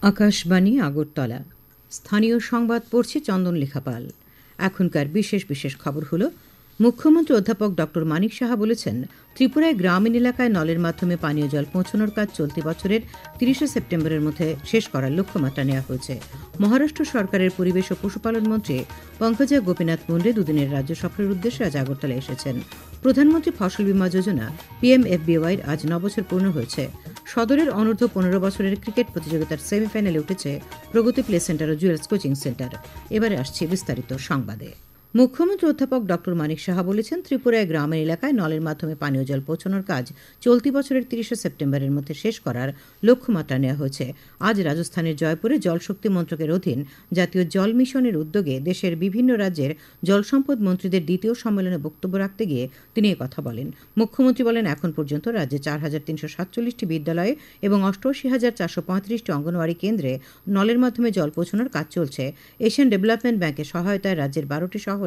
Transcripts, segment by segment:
আকাশবাণী আগরতলা। স্থানীয় সংবাদ পড়ছে চন্দন লেখাপাল। এখনকার বিশেষ বিশেষ খবর হলো, মুখ্যমন্ত্রী অধ্যাপক ড মানিক সাহা বলেছেন, ত্রিপুরায় গ্রামীণ এলাকায় নলের মাধ্যমে পানীয় জল পৌঁছানোর কাজ চলতি বছরের ৩০ সেপ্টেম্বরের মধ্যে শেষ করার লক্ষ্যমাত্রা নেওয়া হয়েছে। মহারাষ্ট্র সরকারের পরিবেশ ও পশুপালন মন্ত্রী পঙ্কজা গোপীনাথ মুন্ডে দুদিনের রাজ্য সফরের উদ্দেশ্যে আজ আগরতলা এসেছেন। প্রধানমন্ত্রী ফসল বীমা যোজনা PMFBY আজ ৯ বছর পূর্ণ হয়েছে। সদরের অনূর্ধ্ব ১৫ বছরের ক্রিকেট প্রতিযোগিতার সেমিফাইনালে উঠেছে প্রগতি প্লে সেন্টার ও জুয়েলস কোচিং সেন্টার। এবারে আসছে বিস্তারিত সংবাদে। মুখ্যমন্ত্রী অধ্যাপক ড মানিক সাহা বলেছেন, ত্রিপুরায় গ্রামের এলাকায় নলের মাধ্যমে পানীয় জল পৌঁছানোর কাজ চলতি বছরের ৩০ সেপ্টেম্বরের মধ্যে শেষ করার লক্ষ্যমাত্রা নেওয়া হয়েছে। আজ রাজস্থানের জয়পুরে জলশক্তি মন্ত্রকের অধীন জাতীয় জল মিশনের উদ্যোগে দেশের বিভিন্ন রাজ্যের জলসম্পদ মন্ত্রীদের দ্বিতীয় সম্মেলনে বক্তব্য রাখতে গিয়ে তিনি কথা বলেন। মুখ্যমন্ত্রী বলেন, এখন পর্যন্ত রাজ্যে ৪,৩৪৭টি বিদ্যালয়ে এবং ৮৮,৪35টি অঙ্গনওয়াড়ি কেন্দ্রে নলের মাধ্যমে জল পৌঁছানোর কাজ চলছে। এশিয়ান ডেভেলপমেন্ট ব্যাংকের সহায়তায় রাজ্যের ১২টি শহরে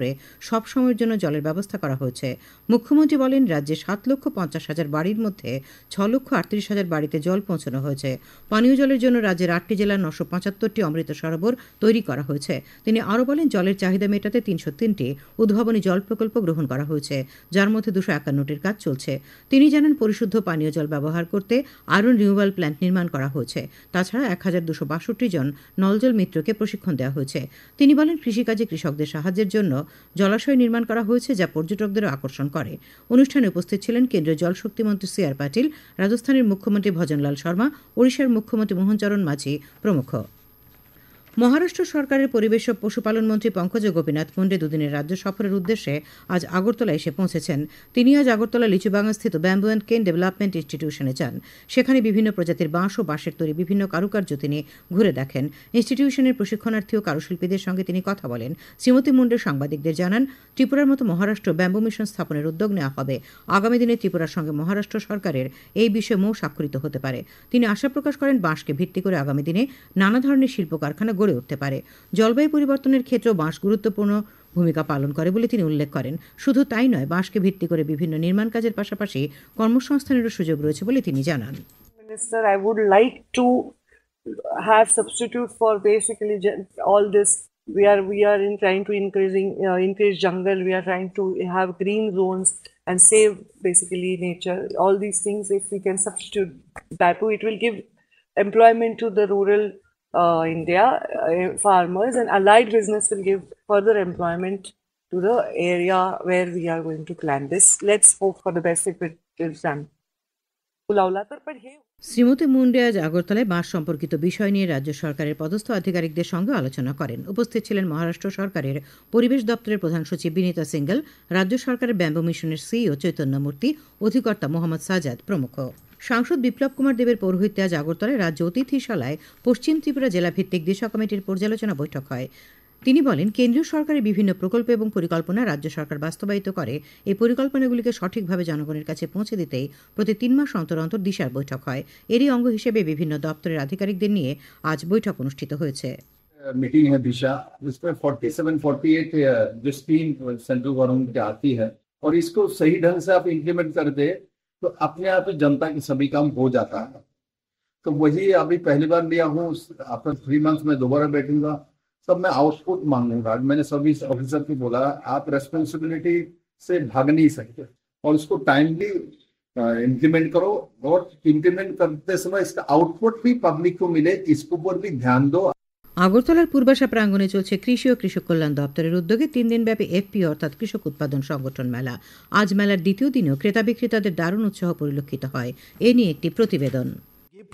সব সময়ের জন্য জলের ব্যবস্থা করা হয়েছে। মুখ্যমন্ত্রী বলেন, রাজ্যে ৭,৫০,০০০ বাড়ির মধ্যে ৬,৩৮,০০০ বাড়িতে জল পৌঁছানো হয়েছে। পানীয় জলের জন্য রাজ্যের ৮টি জেলার ৯৭৫টি অমৃত সরোবর তৈরি করা হয়েছে। তিনি আরও বলেন, জলের চাহিদা মেটাতে ৩০৩টি উদ্ভাবনী জল প্রকল্প গ্রহণ করা হয়েছে, যার মধ্যে ২৫১টির কাজ চলছে। তিনি জানান, পরিশুদ্ধ পানীয় জল ব্যবহার করতে আয়রন রিনিউয়াল প্ল্যান্ট নির্মাণ করা হয়েছে। তাছাড়া ১,২৬২ জন নলজল মিত্রকে প্রশিক্ষণ দেওয়া হয়েছে। তিনি বলেন, কৃষিকাজে কৃষকদের সাহায্যের জন্য জলাশয় নির্মাণ করা হয়েছে, যা পর্যটকদেরও আকর্ষণ করে। অনুষ্ঠানে উপস্থিত ছিলেন কেন্দ্রীয় জলশক্তি মন্ত্রী CR পাটিল, রাজস্থানের মুখ্যমন্ত্রী ভজনলাল শর্মা, ওড়িশার মুখ্যমন্ত্রী মোহনচরণ মাঝি প্রমুখ। মহারাষ্ট্র সরকারের পরিবেশ ও পশুপালন মন্ত্রী পঙ্কজ গোপীনাথ মুন্ডে দুদিনের রাজ্য সফরের উদ্দেশ্যে আজ আগরতলা এসে পৌঁছেছেন। তিনি আজ আগরতলা লিচুবাগানস্থিত ব্যাম্বু অ্যান্ড কেন ডেভেলপমেন্ট ইনস্টিটিউশনে যান। সেখানে বিভিন্ন প্রজাতির বাঁশ ও বাঁশের তৈরি বিভিন্ন কারুকার্য তিনি ঘুরে দেখেন। ইনস্টিটিউশনের প্রশিক্ষণার্থী ও কারুশিল্পীদের সঙ্গে তিনি কথা বলেন। শ্রীমতী মুন্ডে সাংবাদিকদের জানান, ত্রিপুরার মতো মহারাষ্ট্র ব্যাম্বু মিশন স্থাপনের উদ্যোগ নেওয়া হবে। আগামী দিনে ত্রিপুরার সঙ্গে মহারাষ্ট্র সরকারের এই বিষয়ে মৌ স্বাক্ষরিত হতে পারে। তিনি আশা প্রকাশ করেন, বাঁশকে ভিত্তি করে আগামী দিনে নানা ধরনের শিল্প কারখানা গড়ে উঠতে পারে। জলবায়ু পরিবর্তনের ক্ষেত্রেও বাঁশ গুরুত্বপূর্ণ ভূমিকা পালন করে বলে তিনি উল্লেখ করেন। শুধু তাই নয়, বাঁশকে ভিত্তি করে বিভিন্ন নির্মাণ কাজের পাশাপাশি কর্মসংস্থানেরও সুযোগ রয়েছে বলে তিনি জানান। Minister, I would like to have substitute for basically all this. We are in trying to increase jungle. We are trying to have green zones and save basically nature. All these things, if we can substitute that, it will give employment to the rural India farmers, and allied business will give further employment to the area where we are going to plant this. Let's hope for the best if it is done. Shrimati মুন্ডে আজ আগরতলায় বাঁশ সম্পর্কিত বিষয় নিয়ে রাজ্য সরকারের পদস্থ আধিকারিকদের সঙ্গে আলোচনা করেন। উপস্থিত ছিলেন মহারাষ্ট্র সরকারের পরিবেশ দপ্তরের প্রধান সচিব বিনীতা সিঙ্গল, রাজ্য সরকারের ব্যাম্বু মিশনের CEO চৈতন্য মূর্তি, অধিকর্তা মোহাম্মদ সাজাদ প্রমুখ। সাংসদ বিপ্লব কুমার দেবের পৌরোহিত্যে আজ আগরতলায় রাজ্য অতিথিশালায় পশ্চিম ত্রিপুরা জেলাভিত্তিক দিশা কমিটির পর্যালোচনা বৈঠক হয়। তিনি বলেন, কেন্দ্রীয় সরকারের বিভিন্ন প্রকল্প এবং পরিকল্পনা রাজ্য সরকার বাস্তবায়িত করে। এই পরিকল্পনাগুলিকে সঠিকভাবে জনগণের কাছে পৌঁছে দিতেই প্রতি 3 মাস অন্তর অন্তর দিশার বৈঠক হয়। এরই অঙ্গ হিসেবে বিভিন্ন দপ্তরের আধিকারিকদের নিয়ে আজ বৈঠক অনুষ্ঠিত হয়েছে। मीटिंग है दिशा, जिसमें 47-48 जो स्कीम सेंट्रल गवर्नमेंट की आती है और इसको सही ढंग से आप इम्प्लीमेंट कर दे तो अपने आप जनता के सभी काम हो जाता है। तो वही अभी पहली बार लिया हूँ, आफ्टर 3 मंथ्स में दोबारा बैठूंगा, सब मैं आउटपुट मांगूंगा। मैंने सभी ऑफिसर को बोला, आप रेस्पॉन्सिबिलिटी से भाग नहीं सकते और उसको टाइमली इम्प्लीमेंट करो, और इम्प्लीमेंट करते समय इसका आउटपुट भी पब्लिक को मिले, इसके ऊपर भी ध्यान दो। আগরতলার পূর্বাশা প্রাঙ্গণে চলছে কৃষি ও কৃষক কল্যাণ দপ্তরের উদ্যোগে 3 দিনব্যাপী FPO অর্থাৎ কৃষক উৎপাদন সংগঠন মেলা। আজ মেলার দ্বিতীয় দিনেও ক্রেতা বিক্রেতাদের দারুণ উৎসাহ পরিলক্ষিত হয়। এ নিয়ে একটি প্রতিবেদন।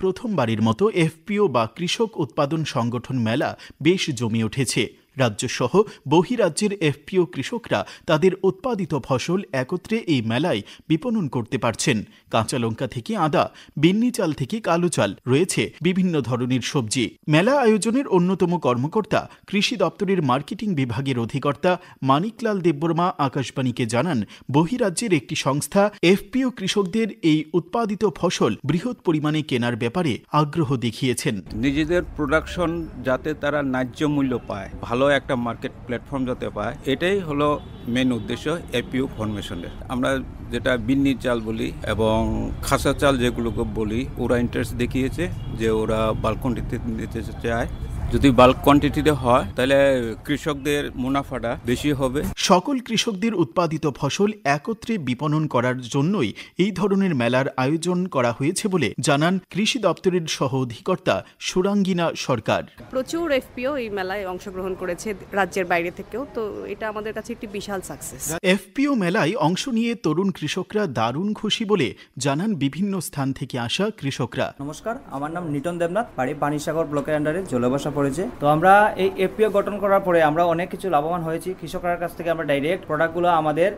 প্রথমবারের মতো FPO বা কৃষক উৎপাদন সংগঠন মেলা বেশ জমে উঠেছে। রাজ্যসহ বহিরাজ্যের FPO কৃষকরা তাদের উৎপাদিত ফসল একত্রে এই মেলায় বিপণন করতে পারছেন। কাঁচা লঙ্কা থেকে আদা, বিন্নি চাল থেকে কালো চাল, রয়েছে বিভিন্ন ধরনের সবজি। মেলা আয়োজনের অন্যতম কর্মকর্তা কৃষি দপ্তরের মার্কেটিং বিভাগের অধিকর্তা মানিকলাল দেববর্মা আকাশবাণীকে জানান, বহিরাজ্যের একটি সংস্থা FPO কৃষকদের এই উৎপাদিত ফসল বৃহৎ পরিমাণে কেনার ব্যাপারে আগ্রহ দেখিয়েছেন। নিজেদের প্রোডাকশন যাতে তারা ন্যায্য মূল্য পায়, ভালো একটা মার্কেট প্ল্যাটফর্ম যাতে পায়, এটাই হলো মেন উদ্দেশ্য এফপিও ফরমেশনের। আমরা যেটা বিন্নি চাল বলি এবং খাসা চাল যেগুলোকে বলি, ওরা ইন্টারেস্ট দেখিয়েছে যে ওরা বাল্ক কোয়ান্টিটিতে নিতে চায়। যদি বাল্ক কোয়ান্টিটিতে হয় তাহলে কৃষকদের মুনাফাটা বেশি হবে। সকল কৃষকদের উৎপাদিত ফসল একত্রে বিপণন করার জন্যই এই ধরনের মেলার আয়োজন করা হয়েছে বলে জানান কৃষি দপ্তরের সহ অধিকর্তা সুরাঙ্গিনা সরকার। প্রচুর এফপিও এই মেলায় অংশগ্রহণ করেছে রাজ্যের বাইরে থেকেও, তো এটা আমাদের কাছে একটি বিশাল সাকসেস। এফপিও মেলায় অংশ নিয়ে তরুণ কৃষকরা দারুণ খুশি বলে জানান বিভিন্ন স্থান থেকে আসা কৃষকরা। নমস্কার, আমার নাম নিটন দেবনাথ, বাড়ি পানিসাগর ব্লকের আন্ডারে জলবাসা পড়েছে। তো আমরা এই এফপিও গঠন করার পরে আমরা অনেক কিছু লাভবান হয়েছি। কৃষকদের কাছ থেকে আমরা ডাইরেক্ট প্রোডাক্টগুলো আমাদের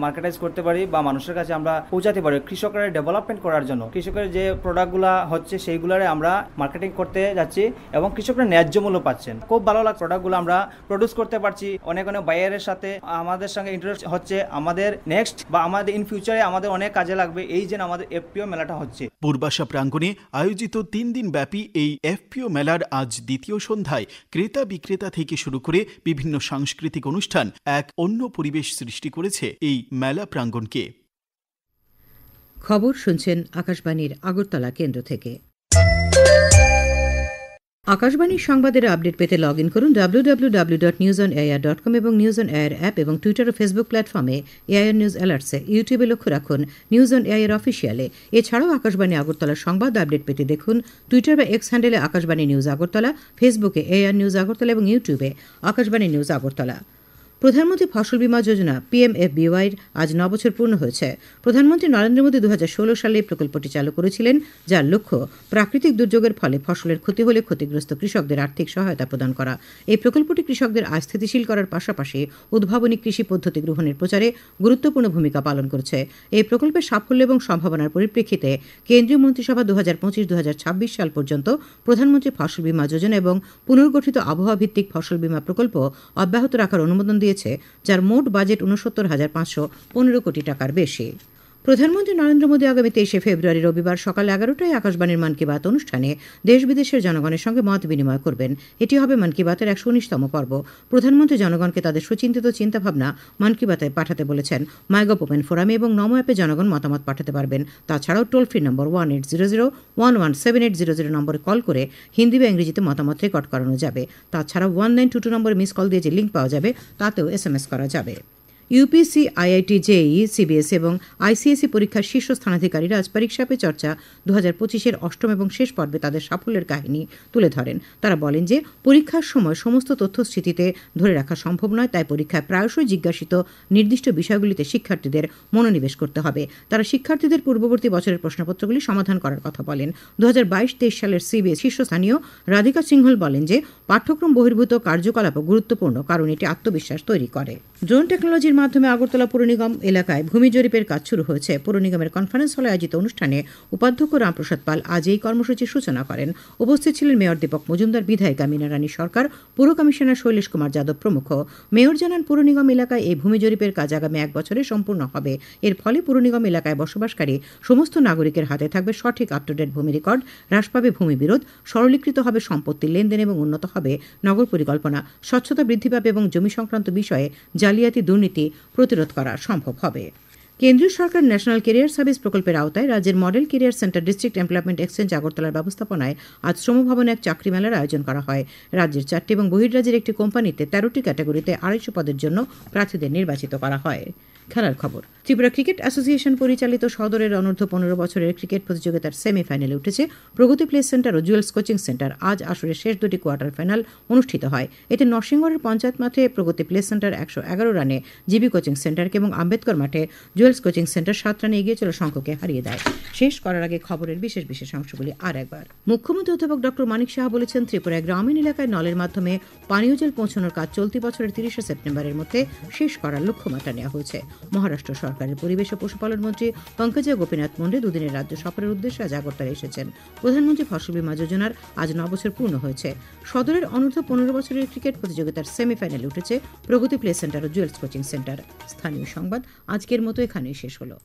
মার্কেটাইজ করতে পারি বা মানুষের কাছে আমরা পৌঁছাতে পারি। কৃষকরা ডেভেলপমেন্ট করার জন্য কৃষকের যে প্রোডাক্টগুলো হচ্ছে সেইগুলোরে আমরা মার্কেটিং করতে যাচ্ছি এবং কৃষকরা ন্যায্য মূল্য পাচ্ছেন। খুব ভালো লাগে প্রোডাক্টগুলো আমরা প্রডিউস করতে পারছি। অনেক অনেক বায়ারের সাথে আমাদের সঙ্গে ইন্টারেস্ট হচ্ছে। আমাদের নেক্সট বা আমাদের ইন ফিউচারে আমাদের অনেক কাজে লাগবে এই যে আমাদের এফপিও মেলাটা হচ্ছে। পূর্বাশা প্রাঙ্গণে আয়োজিত 3 দিন ব্যাপী এই এফপিও মেলার আজ দ্বিতীয় সন্ধ্যায় ক্রেতা বিক্রেতা থেকে শুরু করে বিভিন্ন সাংস্কৃতিক অনুষ্ঠান এক অন্য পরিবেশ সৃষ্টি করেছে এই মেলা প্রাঙ্গণকে। খবর শুনছেন আকাশবাণীর আগরতলা কেন্দ্র থেকে। আকাশবাণীর সংবাদের আপডেট পেতে লগ ইন করুন www.newsonair.com এবং নিউজ অন এয়ার অ্যাপ এবং টুইটার ও ফেসবুক প্ল্যাটফর্মে এআইআর নিউজ অ্যালার্টসে। ইউটিউবে লক্ষ্য রাখুন নিউজ অন এয়ার অফিসিয়ালে। এছাড়াও আকাশবাণী আগরতলার সংবাদ আপডেট পেতে দেখুন টুইটার বা এক্স হ্যান্ডেলে আকাশবাণী নিউজ আগরতলা, ফেসবুকে এআইআর নিউজ আগরতলা এবং ইউটিউবে আকাশবাণী নিউজ আগরতলা। প্রধানমন্ত্রী ফসল বীমা যোজনা পিএমএফবিওয়াইয়ের আজ 9 বছর পূর্ণ হয়েছে। প্রধানমন্ত্রী নরেন্দ্র মোদী 2016 সালে এই প্রকল্পটি চালু করেছিলেন, যার লক্ষ্য প্রাকৃতিক দুর্যোগের ফলে ফসলের ক্ষতি হলে ক্ষতিগ্রস্ত কৃষকদের আর্থিক সহায়তা প্রদান করা। এই প্রকল্পটি কৃষকদের আয় স্থিতিশীল করার পাশাপাশি উদ্ভাবনী কৃষি পদ্ধতি গ্রহণের প্রচারে গুরুত্বপূর্ণ ভূমিকা পালন করেছে। এই প্রকল্পের সাফল্য এবং সম্ভাবনার পরিপ্রেক্ষিতে কেন্দ্রীয় মন্ত্রিসভা 2025-2026 সাল পর্যন্ত প্রধানমন্ত্রী ফসল বীমা যোজনা এবং পুনর্গঠিত আবহাওয়া ভিত্তিক ফসল বীমা প্রকল্প অব্যাহত রাখার অনুমোদন দিয়েছে, যার মোট বাজেট 69,515 কোটি টাকার বেশি। প্রধানমন্ত্রী নরেন্দ্র মোদী আগামী 23 ফেব্রুয়ারি রবিবার সকাল 11টায় আকাশবাণীর মন কি বাত অনুষ্ঠানে দেশ বিদেশের জনগণের সঙ্গে মত বিনিময় করবেন। এটি হবে মন কি বাতের 119তম পর্ব। প্রধানমন্ত্রী জনগণকে তাদের সুচিন্তিত চিন্তাভাবনা মন কি বাতে পাঠাতে বলেছেন। মাইগভ ওপেন ফোরামে এবং নমো অ্যাপে জনগণ মতামত পাঠাতে পারবেন। তাছাড়াও টোল ফ্রি নম্বর 1800117800 নম্বরে কল করে হিন্দি বা ইংরেজিতে মতামত রেকর্ড করানো যাবে। তাছাড়াও 1922 নম্বরে মিস কল দিয়ে যে লিঙ্ক পাওয়া যাবে তাতেও SMS করা যাবে। ইউপিএসসি, আইআইটি, জেইই, সিবিএসই এবং আইসিএসই পরীক্ষার শীর্ষ স্থানাধিকারীরা আজ পরীক্ষা পে চর্চা 2025-এর অষ্টম এবং শেষ পর্বে তাদের সাফল্যের কাহিনী তুলে ধরেন। তারা বলেন যে পরীক্ষার সময় সমস্ত তথ্য স্মৃতিতে ধরে রাখা সম্ভব নয়, তাই পরীক্ষায় প্রায়শই জিজ্ঞাসিত নির্দিষ্ট বিষয়গুলিতে শিক্ষার্থীদের মনোনিবেশ করতে হবে। তারা শিক্ষার্থীদের পূর্ববর্তী বছরের প্রশ্নপত্রগুলি সমাধান করার কথা বলেন। 2022-23 সালের সিবিএস শীর্ষস্থানীয় রাধিকা সিংহল বলেন যে পাঠ্যক্রম বহির্ভূত কার্যকলাপও গুরুত্বপূর্ণ, কারণ এটি আত্মবিশ্বাস তৈরি করে। ড্রোন টেকনোলজির মাধ্যমে আগরতলা পুর নিগম এলাকায় ভূমি জরিপের কাজ শুরু হয়েছে। পুর নিগমের কনফারেন্স হলে আয়োজিত অনুষ্ঠানে উপাধ্যক্ষ রামপ্রসাদ পাল আজ এই কর্মসূচির সূচনা করেন। উপস্থিত ছিলেন মেয়র দীপক মজুমদার, বিধায়িকা মীনা রানী সরকার, পুর কমিশনার শৈলেশ কুমার যাদব প্রমুখ। মেয়র জানান পুর নিগম এলাকায় এই ভূমি জরিপের কাজ আগামী 1 বছরে সম্পূর্ণ হবে। এর ফলে পুর নিগম এলাকায় বসবাসকারী সমস্ত নাগরিকের হাতে থাকবে সঠিক আপ-টু-ডেট ভূমি রেকর্ড, হ্রাস পাবে ভূমি বিরোধ, সরলীকৃত হবে সম্পত্তির লেনদেন এবং উন্নত হবে নগর পরিকল্পনা, স্বচ্ছতা বৃদ্ধি পাবে এবং জমি সংক্রান্ত বিষয়ে জালিয়াতি দুর্নীতি প্রতিরোধ করা সম্ভব হবে। কেন্দ্রীয় সরকার ন্যাশনাল ক্যারিয়ার সার্ভিস প্রকল্পের আওতায় রাজ্যের model career centre district employment exchange আগরতলার ব্যবস্থাপনায় আজ শ্রমভবনে এক চাকরি মেলার আয়োজন করা হয়। রাজ্যের 4টি এবং বহির্রাজ্যের একটি কোম্পানিতে 13টি ক্যাটাগরিতে 250 পদের জন্য প্রার্থীদের নির্বাচিত করা হয়। খেলার খবর। ত্রিপুরা ক্রিকেট অ্যাসোসিয়েশন পরিচালিত সদরের অনূর্ধ্ব 15 বছরের ক্রিকেট প্রতিযোগিতার সেমিফাইনালে উঠেছে প্রগতি প্লে সেন্টার ও জুয়েলস কোচিং সেন্টার। আজ আসরের শেষ 2টি কোয়ার্টার ফাইনাল অনুষ্ঠিত হয়। এতে নরসিংগড়ের পঞ্চায়েত মাঠে প্রগতি প্লে সেন্টার 111 রানে জিবি কোচিং সেন্টারকে এবং আম্বেদকর মাঠে জুয়েলস কোচিং সেন্টার 7 রানে এগিয়ে চলা শঙ্খকে হারিয়ে দেয়। শেষ করার আগে খবরের বিশেষ বিশেষ অংশগুলি আর একবার। মুখ্যমন্ত্রী অধ্যাপক ডক্টর মানিক সাহা বলেছেন, ত্রিপুরায় গ্রামীণ এলাকায় নলের মাধ্যমে পানীয় জল পৌঁছানোর কাজ চলতি বছরের 30 সেপ্টেম্বরের মধ্যে শেষ করার লক্ষ্যমাত্রা নেওয়া হয়েছে। মহারাষ্ট্র সরকারের পরিবেশ ও পশুপালন মন্ত্রী পঙ্কজা গোপীনাথ মুন্ডে দুদিনের রাজ্য সফরের উদ্দেশ্যে আজ আগরতলা এসেছেন। প্রধানমন্ত্রী ফসল বীমা যোজনার আজ 9 বছর পূর্ণ হয়েছে। সদরের অনূর্ধ্ব 15 বছরের ক্রিকেট প্রতিযোগিতার সেমিফাইনালে উঠেছে প্রগতি প্লে সেন্টার ও জুয়েলস কোচিং সেন্টার। স্থানীয় সংবাদ আজকের মতো এখানেই শেষ হলো।